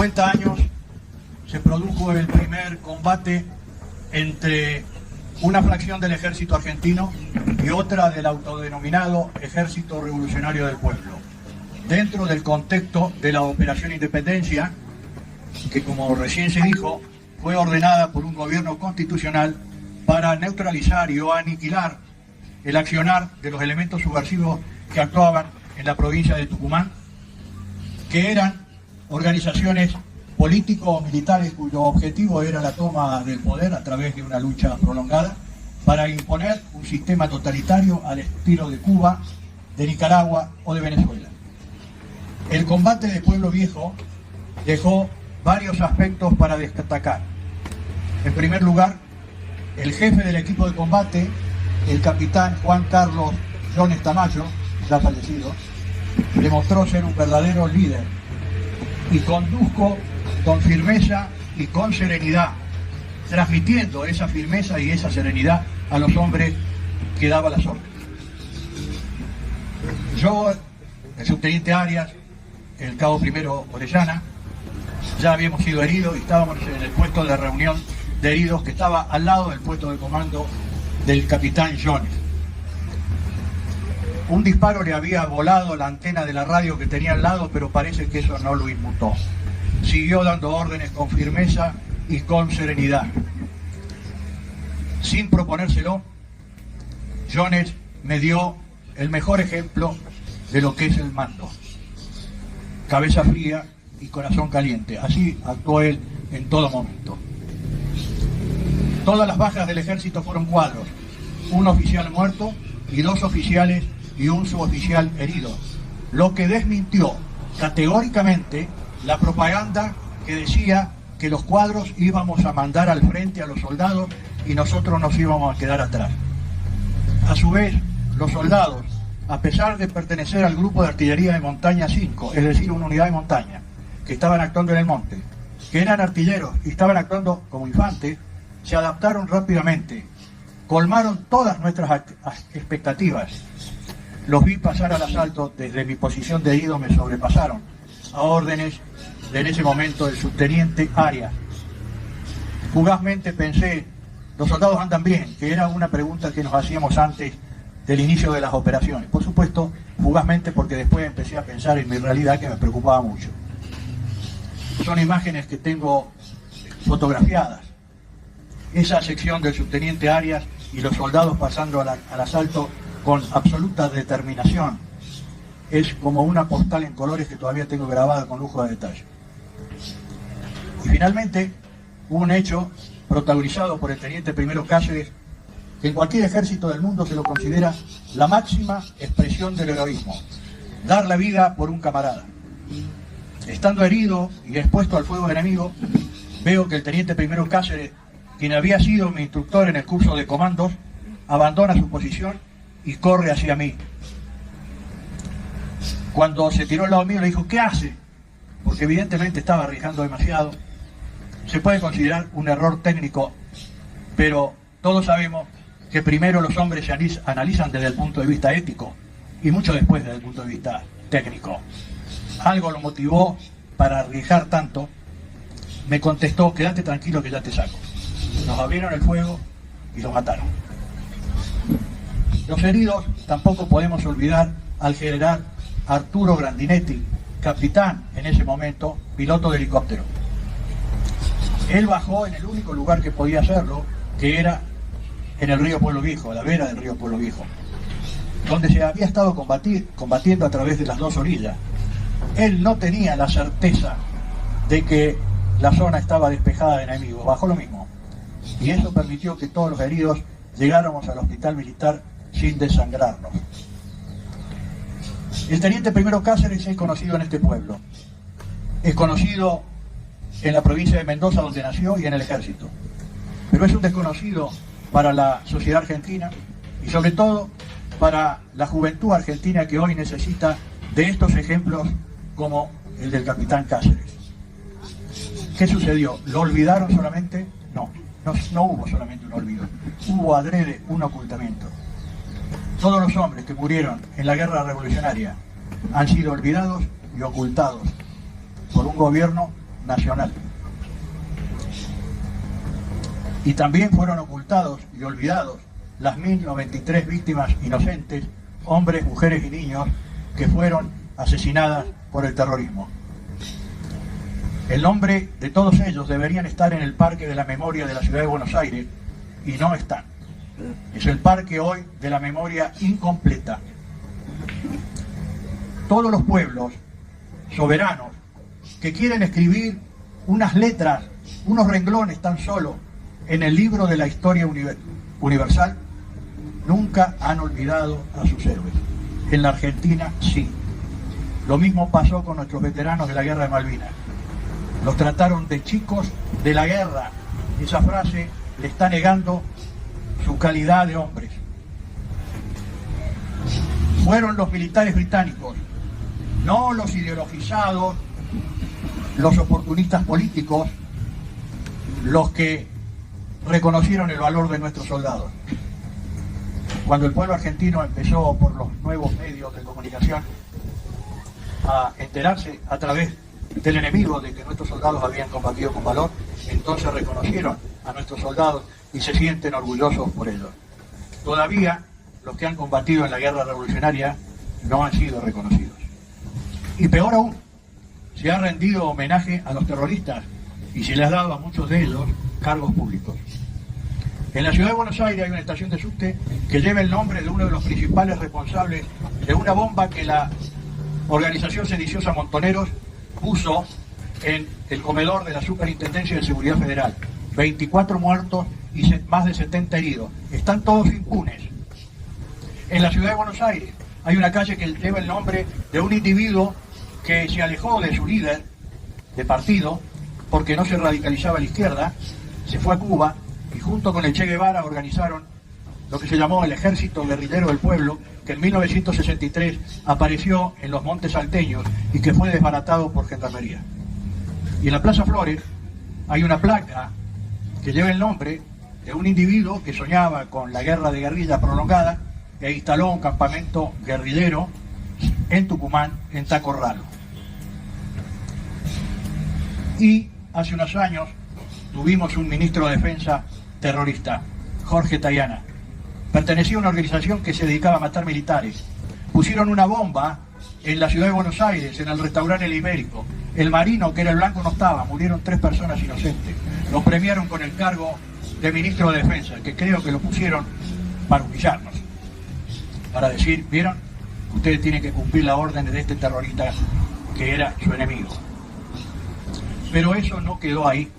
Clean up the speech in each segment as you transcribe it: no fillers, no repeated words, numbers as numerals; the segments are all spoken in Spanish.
50 años se produjo el primer combate entre una fracción del ejército argentino y otra del autodenominado Ejército Revolucionario del Pueblo, dentro del contexto de la Operación Independencia, que, como recién se dijo, fue ordenada por un gobierno constitucional para neutralizar y o aniquilar el accionar de los elementos subversivos que actuaban en la provincia de Tucumán, que eran organizaciones político-militares cuyo objetivo era la toma del poder a través de una lucha prolongada para imponer un sistema totalitario al estilo de Cuba, de Nicaragua o de Venezuela. El combate de Pueblo Viejo dejó varios aspectos para destacar. En primer lugar, el jefe del equipo de combate, el capitán Juan Carlos Jones Tamayo, ya fallecido, demostró ser un verdadero líder y condujo con firmeza y con serenidad, transmitiendo esa firmeza y esa serenidad a los hombres que daban las órdenes. Yo, el subteniente Arias, el cabo primero Orellana, ya habíamos sido heridos y estábamos en el puesto de reunión de heridos que estaba al lado del puesto de comando del capitán Jones. Un disparo le había volado la antena de la radio que tenía al lado, pero parece que eso no lo inmutó. Siguió dando órdenes con firmeza y con serenidad. Sin proponérselo, Jones me dio el mejor ejemplo de lo que es el mando. Cabeza fría y corazón caliente. Así actuó él en todo momento. Todas las bajas del ejército fueron cuadros. Un oficial muerto y 2 oficiales y un suboficial herido, lo que desmintió categóricamente la propaganda que decía que los cuadros íbamos a mandar al frente a los soldados y nosotros nos íbamos a quedar atrás. A su vez, los soldados, a pesar de pertenecer al grupo de artillería de montaña 5, es decir, una unidad de montaña, que estaban actuando en el monte, que eran artilleros y estaban actuando como infantes, se adaptaron rápidamente, colmaron todas nuestras expectativas. Los vi pasar al asalto, desde mi posición de herido me sobrepasaron, a órdenes de en ese momento del subteniente Arias. Fugazmente pensé, los soldados andan bien, que era una pregunta que nos hacíamos antes del inicio de las operaciones. Por supuesto, fugazmente, porque después empecé a pensar en mi realidad, que me preocupaba mucho. Son imágenes que tengo fotografiadas. Esa sección del subteniente Arias y los soldados pasando al asalto con absoluta determinación. Es como una postal en colores que todavía tengo grabada con lujo de detalle. Y finalmente, hubo un hecho protagonizado por el teniente primero Cáceres, que en cualquier ejército del mundo se lo considera la máxima expresión del heroísmo: dar la vida por un camarada. Estando herido y expuesto al fuego enemigo, veo que el teniente primero Cáceres, quien había sido mi instructor en el curso de comandos, abandona su posición y corre hacia mí. Cuando se tiró al lado mío le dijo: ¿qué hace? Porque evidentemente estaba arriesgando demasiado. Se puede considerar un error técnico, pero todos sabemos que primero los hombres se analizan desde el punto de vista ético y mucho después desde el punto de vista técnico. Algo lo motivó para arriesgar tanto. Me contestó: quédate tranquilo que ya te saco. Nos abrieron el fuego y los mataron. Los heridos tampoco podemos olvidar al general Arturo Grandinetti, capitán en ese momento, piloto de helicóptero. Él bajó en el único lugar que podía hacerlo, que era en el río Pueblo Viejo, a la vera del río Pueblo Viejo, donde se había estado combatiendo a través de las 2 orillas. Él no tenía la certeza de que la zona estaba despejada de enemigos, bajó lo mismo. Y eso permitió que todos los heridos llegáramos al hospital militar sin desangrarnos. El teniente primero Cáceres es conocido en este pueblo. Es conocido en la provincia de Mendoza, donde nació, y en el ejército. Pero es un desconocido para la sociedad argentina y sobre todo para la juventud argentina, que hoy necesita de estos ejemplos como el del capitán Cáceres. ¿Qué sucedió? ¿Lo olvidaron solamente? No hubo solamente un olvido. Hubo adrede un ocultamiento. Todos los hombres que murieron en la guerra revolucionaria han sido olvidados y ocultados por un gobierno nacional. Y también fueron ocultados y olvidados las 1093 víctimas inocentes, hombres, mujeres y niños, que fueron asesinadas por el terrorismo. El nombre de todos ellos deberían estar en el Parque de la Memoria de la Ciudad de Buenos Aires, y no están. Es el parque hoy de la memoria incompleta. Todos los pueblos soberanos que quieren escribir unas letras, unos renglones tan solo en el libro de la historia universal, nunca han olvidado a sus héroes. En la Argentina sí. Lo mismo pasó con nuestros veteranos de la Guerra de Malvinas. Los trataron de chicos de la guerra. Esa frase le está negando su calidad de hombres. Fueron los militares británicos, no los ideologizados, los oportunistas políticos, los que reconocieron el valor de nuestros soldados. Cuando el pueblo argentino empezó por los nuevos medios de comunicación a enterarse a través del enemigo de que nuestros soldados habían combatido con valor, entonces reconocieron a nuestros soldados y se sienten orgullosos por ello. Todavía los que han combatido en la guerra revolucionaria no han sido reconocidos. Y peor aún, se ha rendido homenaje a los terroristas y se les ha dado a muchos de ellos cargos públicos. En la ciudad de Buenos Aires hay una estación de subte que lleva el nombre de uno de los principales responsables de una bomba que la organización sediciosa Montoneros puso en el comedor de la Superintendencia de Seguridad Federal. 24 muertos y más de 70 heridos. Están todos impunes. En la ciudad de Buenos Aires hay una calle que lleva el nombre de un individuo que se alejó de su líder de partido porque no se radicalizaba a la izquierda, se fue a Cuba y junto con el Che Guevara organizaron lo que se llamó el Ejército Guerrillero del Pueblo, que en 1963 apareció en los Montes Salteños y que fue desbaratado por Gendarmería. Y en la Plaza Flores hay una placa que lleva el nombre de un individuo que soñaba con la guerra de guerrilla prolongada e instaló un campamento guerrillero en Tucumán, en Tacorralo. Y hace unos años tuvimos un ministro de Defensa terrorista, Jorge Tayana. Pertenecía a una organización que se dedicaba a matar militares. Pusieron una bomba en la ciudad de Buenos Aires, en el restaurante El Ibérico. El marino, que era el blanco, no estaba, murieron 3 personas inocentes. Los premiaron con el cargo de ministro de Defensa, que creo que lo pusieron para humillarnos. Para decir, ¿vieron? Ustedes tienen que cumplir las órdenes de este terrorista que era su enemigo. Pero eso no quedó ahí.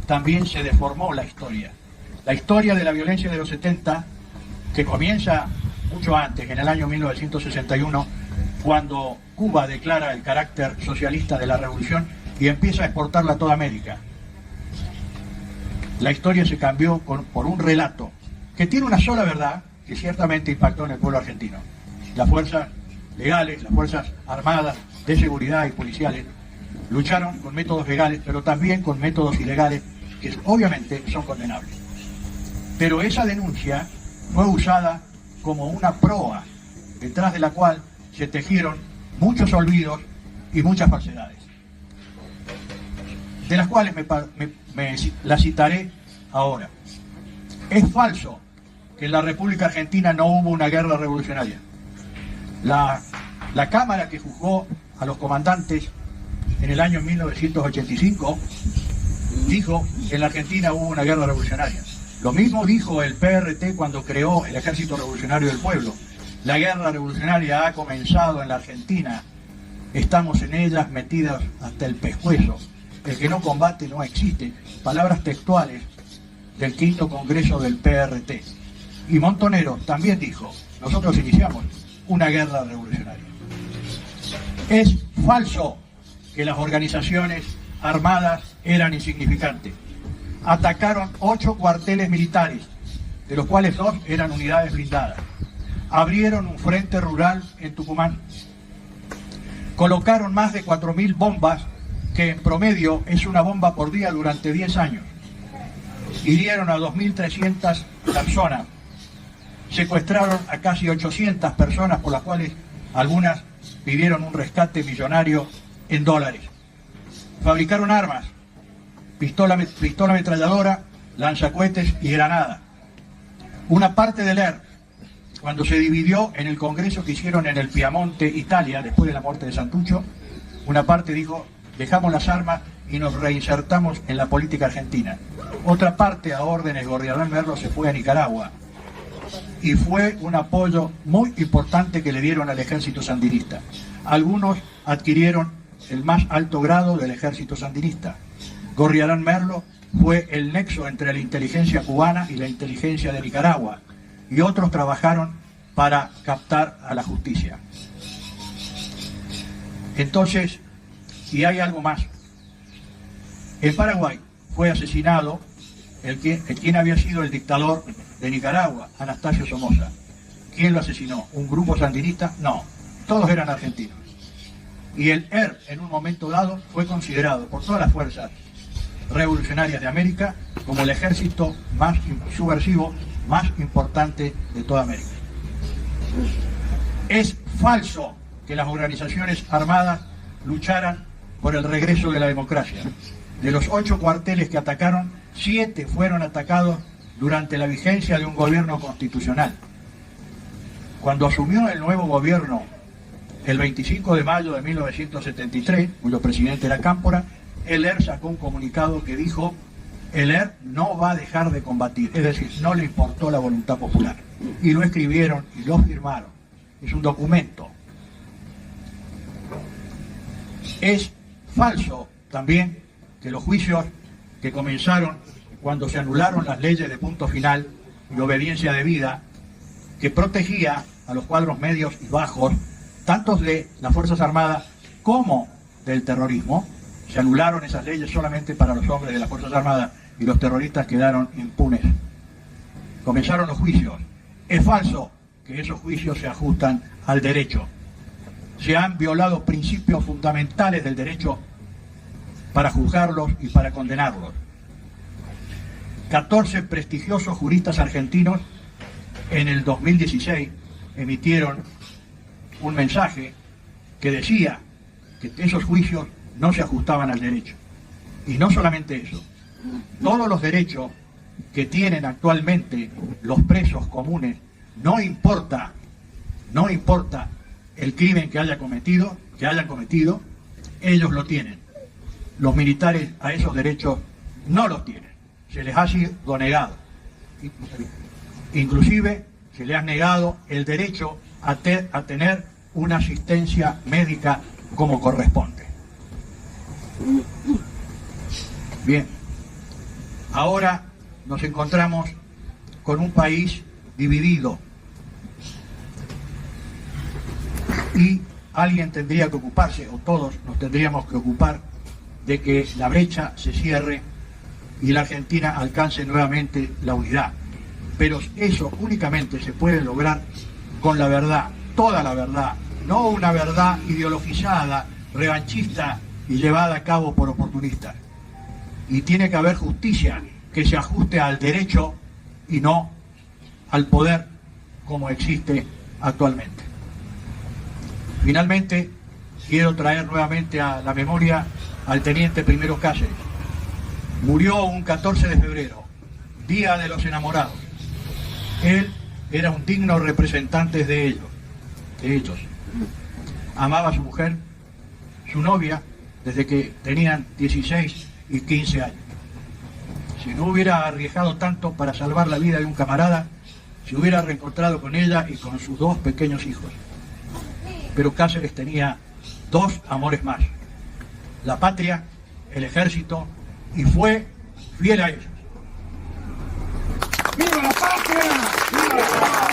También se deformó la historia. La historia de la violencia de los 70, que comienza mucho antes, en el año 1961, cuando Cuba declara el carácter socialista de la revolución y empieza a exportarla a toda América. La historia se cambió por un relato que tiene una sola verdad, que ciertamente impactó en el pueblo argentino. Las fuerzas legales, las fuerzas armadas, de seguridad y policiales lucharon con métodos legales, pero también con métodos ilegales, que obviamente son condenables. Pero esa denuncia fue usada como una proa, detrás de la cual se tejieron muchos olvidos y muchas falsedades, de las cuales las citaré ahora. Es falso que en la República Argentina no hubo una guerra revolucionaria. La Cámara que juzgó a los comandantes en el año 1985 dijo que en la Argentina hubo una guerra revolucionaria. Lo mismo dijo el PRT cuando creó el Ejército Revolucionario del Pueblo. La guerra revolucionaria ha comenzado en la Argentina. Estamos en ellas metidas hasta el pescuezo. El que no combate no existe. Palabras textuales del 5º Congreso del PRT. Y Montonero también dijo, nosotros iniciamos una guerra revolucionaria. Es falso que las organizaciones armadas eran insignificantes. Atacaron 8 cuarteles militares, de los cuales 2 eran unidades blindadas. Abrieron un frente rural en Tucumán. Colocaron más de 4.000 bombas, que en promedio es una bomba por día durante 10 años. Hirieron a 2.300 personas. Secuestraron a casi 800 personas, por las cuales algunas pidieron un rescate millonario en dólares. Fabricaron armas, pistola ametralladora, lanzacohetes y granada. Una parte del ERP, cuando se dividió en el congreso que hicieron en el Piamonte, Italia, después de la muerte de Santucho, una parte dijo, dejamos las armas y nos reinsertamos en la política argentina. Otra parte, a órdenes de Gorriarán Merlo, se fue a Nicaragua. Y fue un apoyo muy importante que le dieron al ejército sandinista. Algunos adquirieron el más alto grado del ejército sandinista. Gorriarán Merlo fue el nexo entre la inteligencia cubana y la inteligencia de Nicaragua, y otros trabajaron para captar a la justicia. Entonces, y hay algo más. En Paraguay fue asesinado quien había sido el dictador de Nicaragua, Anastasio Somoza. ¿Quién lo asesinó? ¿Un grupo sandinista? No, todos eran argentinos. Y el ERP, en un momento dado, fue considerado por todas las fuerzas revolucionarias de América como el ejército más subversivo, más importante de toda América. Es falso que las organizaciones armadas lucharan por el regreso de la democracia. De los 8 cuarteles que atacaron, 7 fueron atacados durante la vigencia de un gobierno constitucional. Cuando asumió el nuevo gobierno el 25 de mayo de 1973, cuyo presidente era Cámpora, el ERP sacó un comunicado que dijo: el ERP no va a dejar de combatir, es decir, no le importó la voluntad popular. Y lo escribieron y lo firmaron. Es un documento. Es falso también que los juicios que comenzaron cuando se anularon las leyes de punto final y obediencia debida, que protegía a los cuadros medios y bajos, tanto de las Fuerzas Armadas como del terrorismo, se anularon esas leyes solamente para los hombres de las Fuerzas Armadas y los terroristas quedaron impunes. Comenzaron los juicios. Es falso que esos juicios se ajustan al derecho. Se han violado principios fundamentales del derecho para juzgarlos y para condenarlos. 14 prestigiosos juristas argentinos en el 2016 emitieron un mensaje que decía que esos juicios no se ajustaban al derecho. Y no solamente eso, todos los derechos que tienen actualmente los presos comunes, no importa el crimen que hayan cometido, ellos lo tienen. Los militares a esos derechos no los tienen, se les ha sido negado. Inclusive se les ha negado el derecho a tener una asistencia médica como corresponde. Bien, ahora nos encontramos con un país dividido y alguien tendría que ocuparse, o todos nos tendríamos que ocupar, de que la brecha se cierre y la Argentina alcance nuevamente la unidad. Pero eso únicamente se puede lograr con la verdad, toda la verdad, no una verdad ideologizada, revanchista y llevada a cabo por oportunistas. Y tiene que haber justicia que se ajuste al derecho y no al poder como existe actualmente. Finalmente, quiero traer nuevamente a la memoria al teniente Primero Cáceres. Murió un 14 de febrero, Día de los Enamorados. Él era un digno representante de ellos. Amaba a su mujer, su novia, desde que tenían 16 y 15 años. Si no hubiera arriesgado tanto para salvar la vida de un camarada, se hubiera reencontrado con ella y con sus 2 pequeños hijos. Pero Cáceres tenía 2 amores más: la patria, el ejército, y fue fiel a ellos. ¡Viva la patria! ¡Viva la patria!